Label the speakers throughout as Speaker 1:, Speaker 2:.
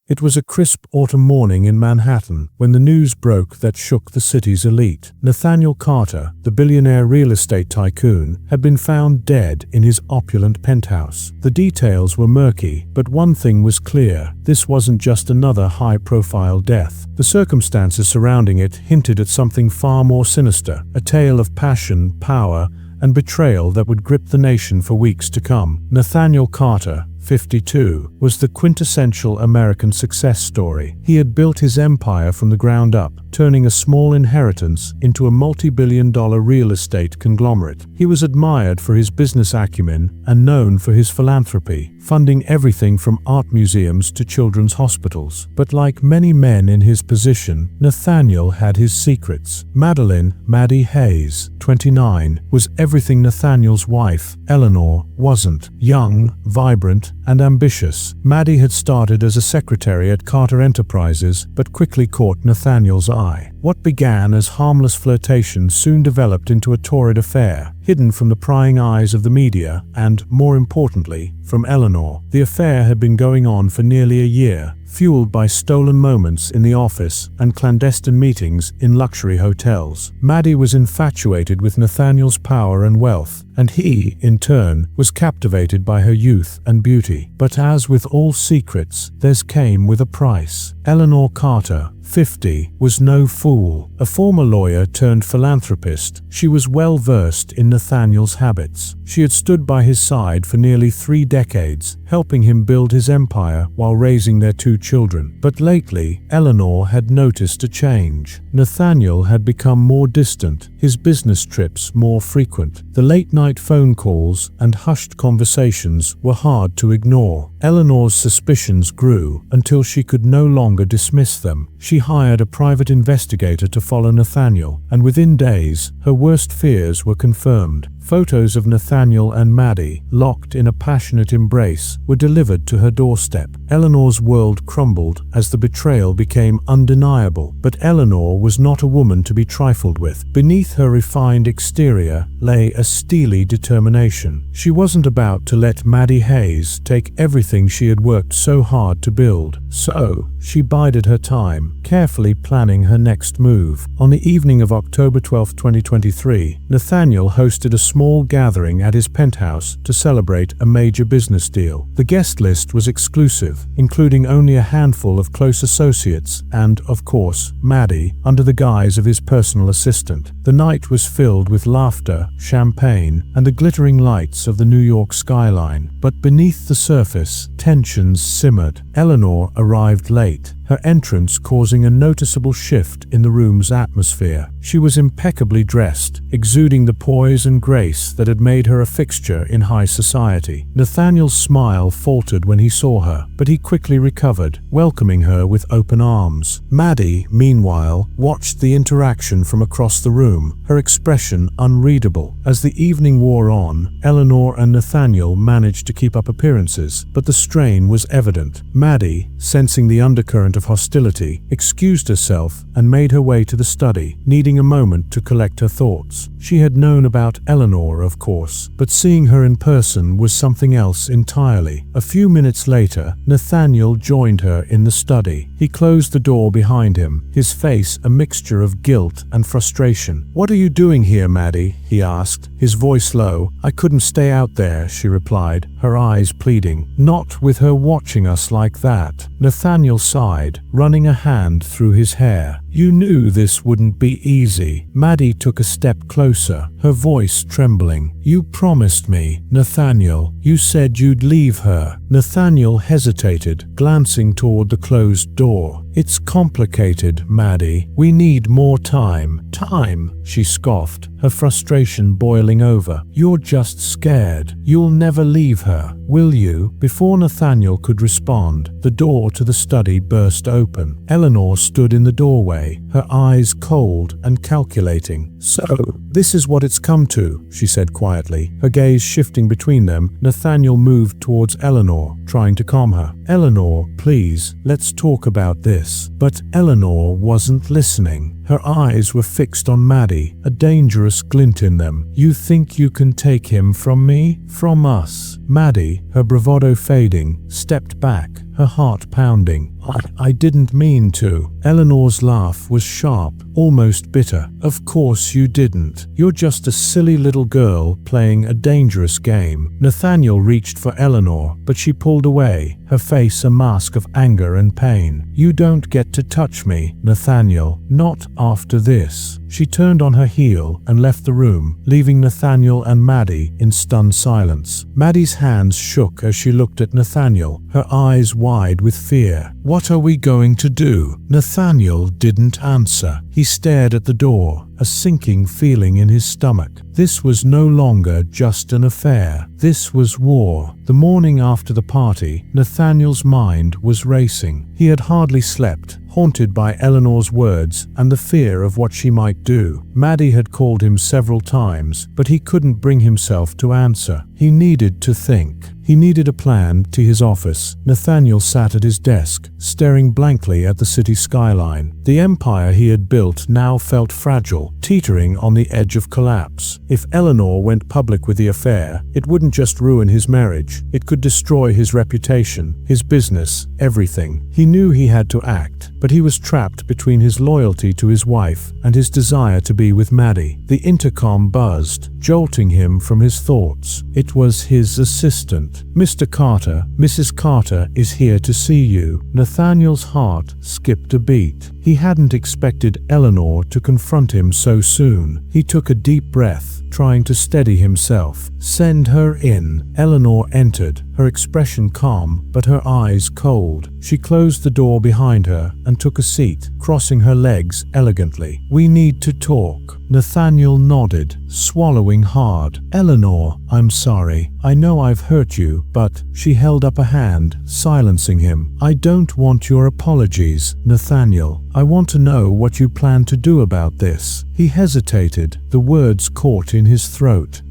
Speaker 1: It was a crisp autumn morning in Manhattan when the news broke that shook the city's elite. Nathaniel Carter, the billionaire real estate tycoon, had been found dead in his opulent penthouse. The details were murky, but one thing was clear: this wasn't just another high-profile death. The circumstances surrounding it hinted at something far more sinister, a tale of passion, power, and betrayal that would grip the nation for weeks to come. Nathaniel Carter, 52, was the quintessential American success story. He had built his empire from the ground up, turning a small inheritance into a multi-billion-dollar real estate conglomerate. He was admired for his business acumen and known for his philanthropy, funding everything from art museums to children's hospitals. But like many men in his position, Nathaniel had his secrets. Maddie Hayes, 29, was everything Nathaniel's wife, Eleanor, wasn't. Young, vibrant, and ambitious, Maddie had started as a secretary at Carter Enterprises, but quickly caught Nathaniel's eye. What began as harmless flirtation soon developed into a torrid affair, hidden from the prying eyes of the media and, more importantly, from Eleanor. The affair had been going on for nearly a year, fueled by stolen moments in the office and clandestine meetings in luxury hotels. Maddie was infatuated with Nathaniel's power and wealth, and he, in turn, was captivated by her youth and beauty. But as with all secrets, theirs came with a price. Eleanor Carter, 50, was no fool. A former lawyer turned philanthropist, she was well versed in Nathaniel's habits. She had stood by his side for nearly 3 decades, helping him build his empire while raising their 2 children. But lately, Eleanor had noticed a change. Nathaniel had become more distant, his business trips more frequent. The late-night phone calls and hushed conversations were hard to ignore. Eleanor's suspicions grew until she could no longer dismiss them. She hired a private investigator to follow Nathaniel, and within days, her worst fears were confirmed. Photos of Nathaniel and Maddie, locked in a passionate embrace, were delivered to her doorstep. Eleanor's world crumbled as the betrayal became undeniable. But Eleanor was not a woman to be trifled with. Beneath her refined exterior lay a steely determination. She wasn't about to let Maddie Hayes take everything she had worked so hard to build. So, she bided her time, carefully planning her next move. On the evening of October 12, 2023, Nathaniel hosted a small gathering at his penthouse to celebrate a major business deal. The guest list was exclusive, including only a handful of close associates and, of course, Maddie, under the guise of his personal assistant. The night was filled with laughter, champagne, and the glittering lights of the New York skyline. But beneath the surface, tensions simmered. Eleanor arrived late, her entrance causing a noticeable shift in the room's atmosphere. She was impeccably dressed, exuding the poise and grace that had made her a fixture in high society. Nathaniel's smile faltered when he saw her, but he quickly recovered, welcoming her with open arms. Maddie, meanwhile, watched the interaction from across the room, her expression unreadable. As the evening wore on, Eleanor and Nathaniel managed to keep up appearances, but the strain was evident. Maddie, sensing the undercurrent of hostility, excused herself and made her way to the study, needing a moment to collect her thoughts. She had known about Eleanor, of course, but seeing her in person was something else entirely. A few minutes later, Nathaniel joined her in the study. He closed the door behind him, his face a mixture of guilt and frustration. "What are you doing here, Maddie?" he asked, his voice low. "I couldn't stay out there," she replied, her eyes pleading. "Not with her watching us like that." Nathaniel sighed, running a hand through his hair. "You knew this wouldn't be easy." Maddie took a step closer, her voice trembling. "You promised me, Nathaniel. You said you'd leave her." Nathaniel hesitated, glancing toward the closed door. "It's complicated, Maddie. We need more time." "Time?" she scoffed, her frustration boiling over. "You're just scared. You'll never leave her, will you?" Before Nathaniel could respond, the door to the study burst open. Eleanor stood in the doorway, her eyes cold and calculating. "So, this is what it's come to," she said quietly, her gaze shifting between them. Nathaniel moved towards Eleanor, trying to calm her. "Eleanor, please, let's talk about this." But Eleanor wasn't listening. Her eyes were fixed on Maddie, a dangerous glint in them. "You think you can take him from me? From us?" Maddie, her bravado fading, stepped back, her heart pounding. I didn't mean to. Eleanor's laugh was sharp, almost bitter. Of course you didn't. You're just a silly little girl playing a dangerous game. Nathaniel reached for Eleanor, but she pulled away, her face a mask of anger and pain. You don't get to touch me, Nathaniel. Not after this. She turned on her heel and left the room, leaving Nathaniel and Maddie in stunned silence. Maddie's hands shook as she looked at Nathaniel, her eyes wide with fear. What are we going to do? Nathaniel didn't answer. He stared at the door, a sinking feeling in his stomach. This was no longer just an affair. This was war. The morning after the party, Nathaniel's mind was racing. He had hardly slept, haunted by Eleanor's words and the fear of what she might do. Maddie had called him several times, but he couldn't bring himself to answer. He needed to think. He needed a plan to his office. Nathaniel sat at his desk, staring blankly at the city skyline. The empire he had built now felt fragile, teetering on the edge of collapse. If Eleanor went public with the affair, it wouldn't just ruin his marriage. It could destroy his reputation, his business, everything. He knew he had to act, but he was trapped between his loyalty to his wife and his desire to be with Maddie. The intercom buzzed, jolting him from his thoughts. It was his assistant. Mr. Carter, Mrs. Carter is here to see you. Nathaniel's heart skipped a beat. He hadn't expected Eleanor to confront him so soon. He took a deep breath, trying to steady himself. Send her in. Eleanor entered, her expression calm, but her eyes cold. She closed the door behind her and took a seat, crossing her legs elegantly. We need to talk. Nathaniel nodded, swallowing hard. Eleanor, I'm sorry. I know I've hurt you, but she held up a hand, silencing him. I don't want your apologies, Nathaniel. I want to know what you plan to do about this. He hesitated, the words caught in his throat.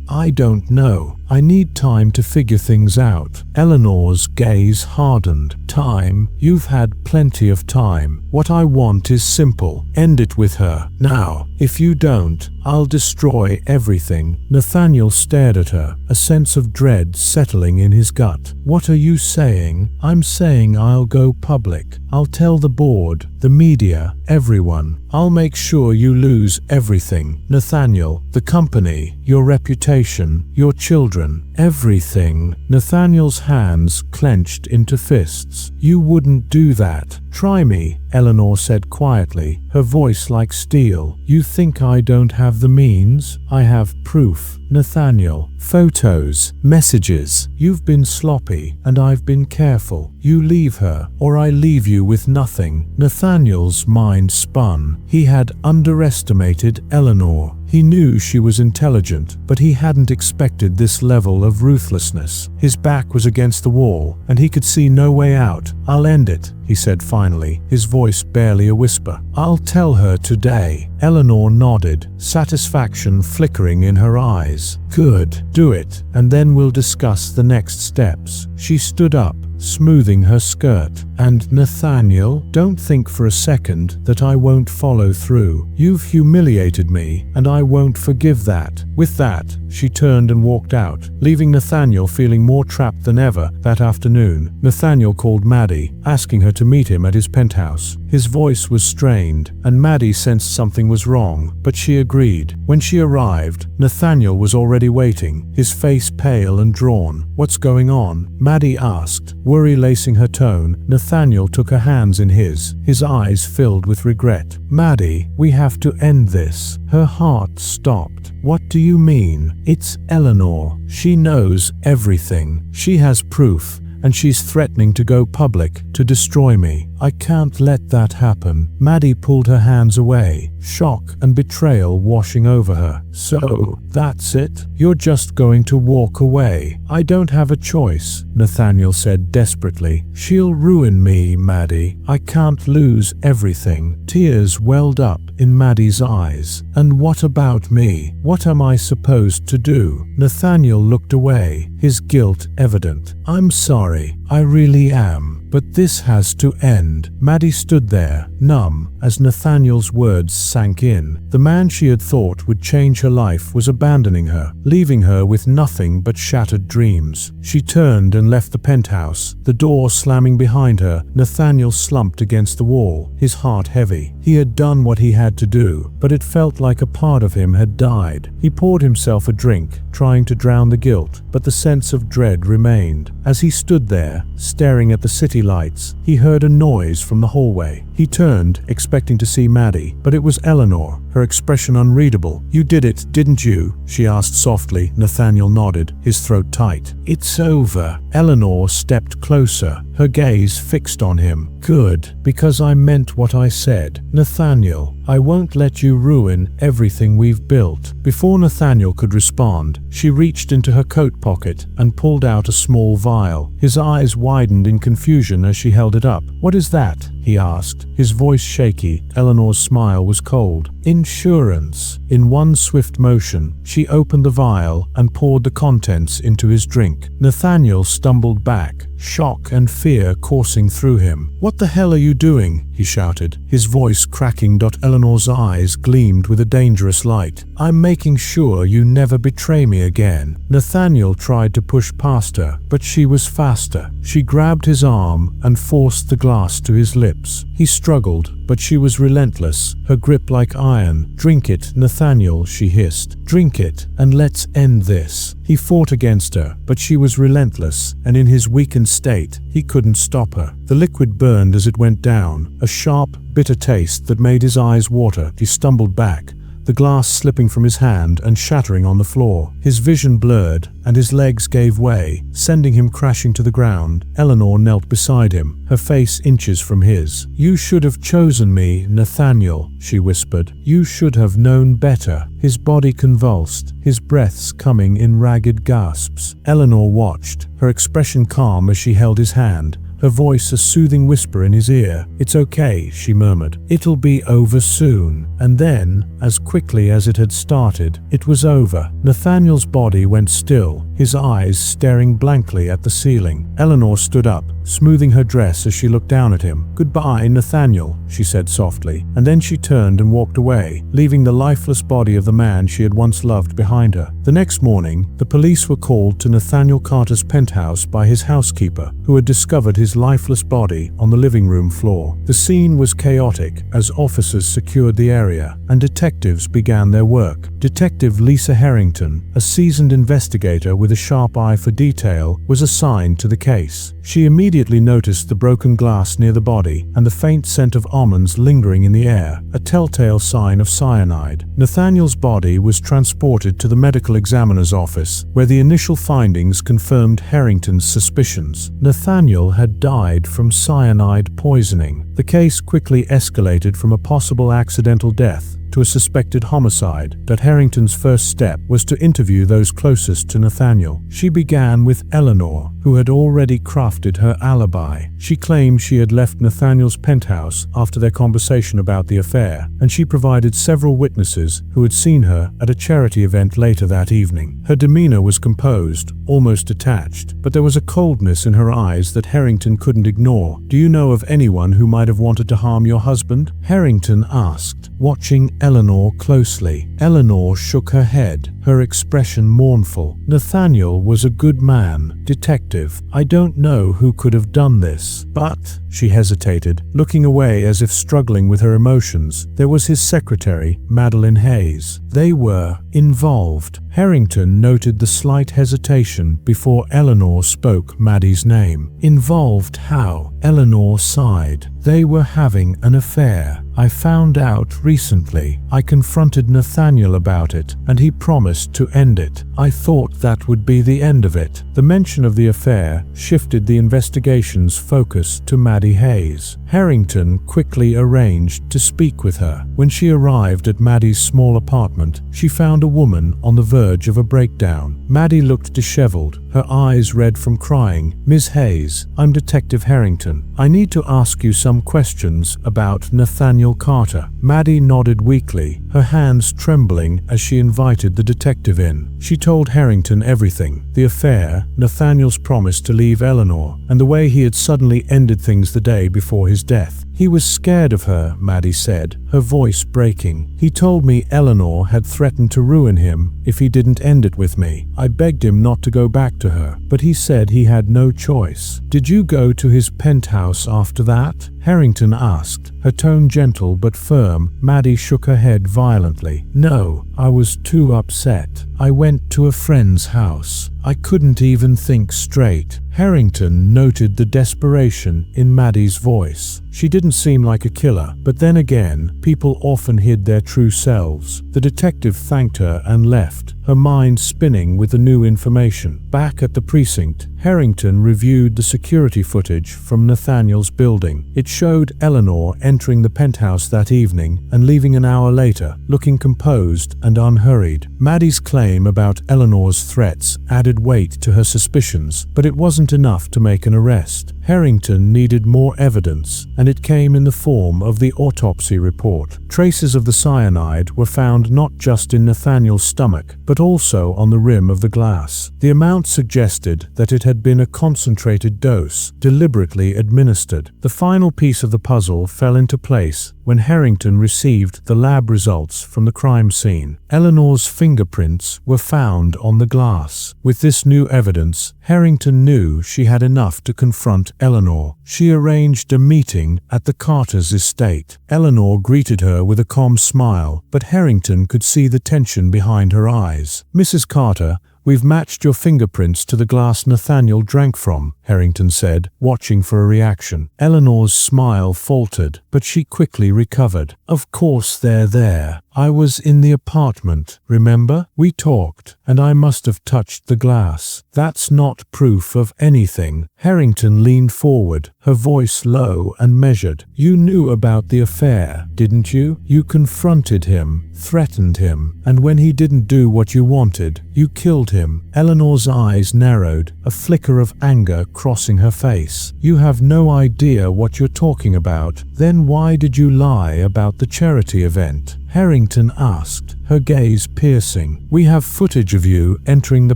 Speaker 1: I don't know. I need time to figure things out. Eleanor's gaze hardened. Time? You've had plenty of time. What I want is simple. End it with her. Now. If you don't, I'll destroy everything. Nathaniel stared at her, a sense of dread settling in his gut. What are you saying? I'm saying I'll go public. I'll tell the board, the media, everyone. I'll make sure you lose everything. Nathaniel, the company, your reputation, your children, everything. Nathaniel's hands clenched into fists. You wouldn't do that. Try me, Eleanor said quietly, her voice like steel. You think I don't have the means? I have proof. Nathaniel, photos, messages. You've been sloppy, and I've been careful. You leave her, or I leave you with nothing. Nathaniel's mind spun. He had underestimated Eleanor. He knew she was intelligent, but he hadn't expected this level of ruthlessness. His back was against the wall, and he could see no way out. I'll end it, he said finally, his voice barely a whisper. I'll tell her today. Eleanor nodded, satisfaction flickering in her eyes. Good, do it, and then we'll discuss the next steps. She stood up, smoothing her skirt. And Nathaniel, don't think for a second that I won't follow through. You've humiliated me, and I won't forgive that. With that, she turned and walked out, leaving Nathaniel feeling more trapped than ever that afternoon. Nathaniel called Maddie, asking her to meet him at his penthouse. His voice was strained, and Maddie sensed something was wrong, but she agreed. When she arrived, Nathaniel was already waiting, his face pale and drawn. What's going on? Maddie asked, worry lacing her tone. Nathaniel took her hands in his eyes filled with regret. Maddie, we have to end this. Her heart stopped. What do you mean? It's Eleanor. She knows everything. She has proof, and she's threatening to go public to destroy me. I can't let that happen. Maddie pulled her hands away, shock and betrayal washing over her. So, that's it? You're just going to walk away? I don't have a choice, Nathaniel said desperately. She'll ruin me, Maddie. I can't lose everything. Tears welled up in Maddie's eyes. And what about me? What am I supposed to do? Nathaniel looked away, his guilt evident. I'm sorry. I really am. But this has to end. Maddie stood there, numb, as Nathaniel's words sank in. The man she had thought would change her life was abandoning her, leaving her with nothing but shattered dreams. She turned and left the penthouse, the door slamming behind her. Nathaniel slumped against the wall, his heart heavy. He had done what he had to do, but it felt like a part of him had died. He poured himself a drink, trying to drown the guilt, but the sense of dread remained. As he stood there, staring at the city lights, he heard a noise from the hallway. He turned, expecting to see Maddie, but it was Eleanor, her expression unreadable. "You did it, didn't you?" she asked softly. Nathaniel nodded, his throat tight. "It's over." Eleanor stepped closer, her gaze fixed on him. "Good, because I meant what I said. Nathaniel, I won't let you ruin everything we've built." Before Nathaniel could respond, she reached into her coat pocket and pulled out a small vial. His eyes widened in confusion as she held it up. "What is that?" he asked, his voice shaky. Eleanor's smile was cold. "Insurance." In one swift motion, she opened the vial and poured the contents into his drink. Nathaniel stumbled back, shock and fear coursing through him. "What the hell are you doing?" he shouted, his voice cracking. Eleanor's eyes gleamed with a dangerous light. "I'm making sure you never betray me again." Nathaniel tried to push past her, but she was faster. She grabbed his arm and forced the glass to his lips. He struggled, but she was relentless, her grip like iron. "Drink it, Nathaniel," she hissed. "Drink it, and let's end this." He fought against her, but she was relentless, and in his weakened state, he couldn't stop her. The liquid burned as it went down, a sharp, bitter taste that made his eyes water. He stumbled back, the glass slipping from his hand and shattering on the floor. His vision blurred, and his legs gave way, sending him crashing to the ground. Eleanor knelt beside him, her face inches from his. "You should have chosen me, Nathaniel," she whispered. "You should have known better." His body convulsed, his breaths coming in ragged gasps. Eleanor watched, her expression calm as she held his hand, her voice a soothing whisper in his ear. "It's okay," she murmured. "It'll be over soon." And then, as quickly as it had started, it was over. Nathaniel's body went still, his eyes staring blankly at the ceiling. Eleanor stood up, smoothing her dress as she looked down at him. "Goodbye, Nathaniel," she said softly, and then she turned and walked away, leaving the lifeless body of the man she had once loved behind her. The next morning, the police were called to Nathaniel Carter's penthouse by his housekeeper, who had discovered his lifeless body on the living room floor. The scene was chaotic as officers secured the area and detectives began their work. Detective Lisa Harrington, a seasoned investigator with a sharp eye for detail, was assigned to the case. She immediately noticed the broken glass near the body and the faint scent of almonds lingering in the air, a telltale sign of cyanide. Nathaniel's body was transported to the medical examiner's office, where the initial findings confirmed Harrington's suspicions. Nathaniel had died from cyanide poisoning. The case quickly escalated from a possible accidental death to a suspected homicide. That Harrington's first step was to interview those closest to Nathaniel. She began with Eleanor, who had already crafted her alibi. She claimed she had left Nathaniel's penthouse after their conversation about the affair, and she provided several witnesses who had seen her at a charity event later that evening. Her demeanor was composed, almost detached, but there was a coldness in her eyes that Harrington couldn't ignore. "Do you know of anyone who might have wanted to harm your husband?" Harrington asked, watching Eleanor closely. Eleanor shook her head, her expression mournful. "Nathaniel was a good man, detective. I don't know who could have done this, but..." She hesitated, looking away as if struggling with her emotions. "There was his secretary, Madeline Hayes. They were involved." Harrington noted the slight hesitation before Eleanor spoke Maddie's name. "Involved how?" Eleanor sighed. "They were having an affair. I found out recently. I confronted Nathaniel about it, and he promised to end it. I thought that would be the end of it." The mention of the affair shifted the investigation's focus to Maddie Hayes. Harrington quickly arranged to speak with her. When she arrived at Maddie's small apartment, she found a woman on the verge of a breakdown. Maddie looked disheveled, her eyes red from crying. "Ms. Hayes, I'm Detective Harrington. I need to ask you some questions about Nathaniel Nathaniel Carter. Maddie nodded weakly, her hands trembling as she invited the detective in. She told Harrington everything: the affair, Nathaniel's promise to leave Eleanor, and the way he had suddenly ended things the day before his death. He was scared of her, Maddie said, her voice breaking. He told me Eleanor had threatened to ruin him if he didn't end it with me. I begged him not to go back to her, but he said he had no choice. Did you go to his penthouse after that? Harrington asked, her tone gentle but firm. Maddie shook her head violently. No, I was too upset. I went to a friend's house. I couldn't even think straight. Harrington noted the desperation in Maddie's voice. She didn't seem like a killer, but then again, people often hid their true selves. The detective thanked her and left, her mind spinning with the new information. Back at the precinct, Harrington reviewed the security footage from Nathaniel's building. It showed Eleanor entering the penthouse that evening and leaving an hour later, looking composed and unhurried. Maddie's claim about Eleanor's threats added weight to her suspicions, but it wasn't enough to make an arrest. Harrington needed more evidence, and it came in the form of the autopsy report. Traces of the cyanide were found not just in Nathaniel's stomach, but also on the rim of the glass. The amount suggested that it had been a concentrated dose, deliberately administered. The final piece of the puzzle fell into place when Harrington received the lab results from the crime scene. Eleanor's fingerprints were found on the glass. With this new evidence, Harrington knew she had enough to confront Eleanor. She arranged a meeting at the Carters' estate. Eleanor greeted her with a calm smile, but Harrington could see the tension behind her eyes. "Mrs. Carter, we've matched your fingerprints to the glass Nathaniel drank from," Harrington said, watching for a reaction. Eleanor's smile faltered, but she quickly recovered. "Of course they're there. I was in the apartment, remember? We talked, and I must have touched the glass. That's not proof of anything." Harrington leaned forward, her voice low and measured. "You knew about the affair, didn't you? You confronted him, threatened him, and when he didn't do what you wanted, you killed him." Eleanor's eyes narrowed, a flicker of anger crossing her face. "You have no idea what you're talking about. Then why did you lie about the charity event?" Harrington asked, her gaze piercing. "We have footage of you entering the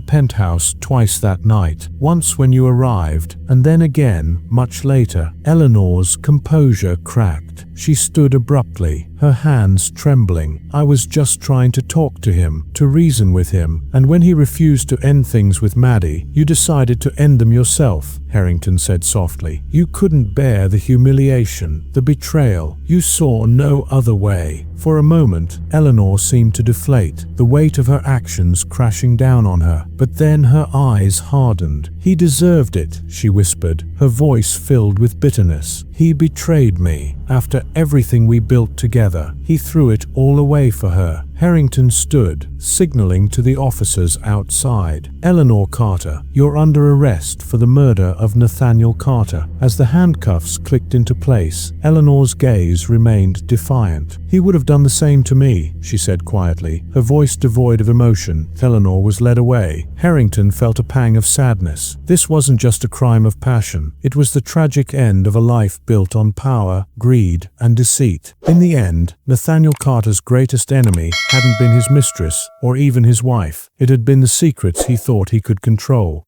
Speaker 1: penthouse twice that night, once when you arrived, and then again much later." Eleanor's composure cracked. She stood abruptly, her hands trembling. "I was just trying to talk to him, to reason with him, and when he refused to end things with Maddie, you decided to end them yourself," Harrington said softly. "You couldn't bear the humiliation, the betrayal. You saw no other way." For a moment, Eleanor seemed to deflate, the weight of her actions crashing down on her. But then her eyes hardened. "He deserved it," she whispered, her voice filled with bitterness. "He betrayed me. After everything we built together, he threw it all away for her." Harrington stood, signaling to the officers outside. "Eleanor Carter, you're under arrest for the murder of Nathaniel Carter." As the handcuffs clicked into place, Eleanor's gaze remained defiant. "He would have done the same to me," she said quietly, her voice devoid of emotion. Eleanor was led away. Harrington felt a pang of sadness. This wasn't just a crime of passion. It was the tragic end of a life built on power, greed, and deceit. In the end, Nathaniel Carter's greatest enemy hadn't been his mistress or even his wife. It had been the secrets he thought he could control.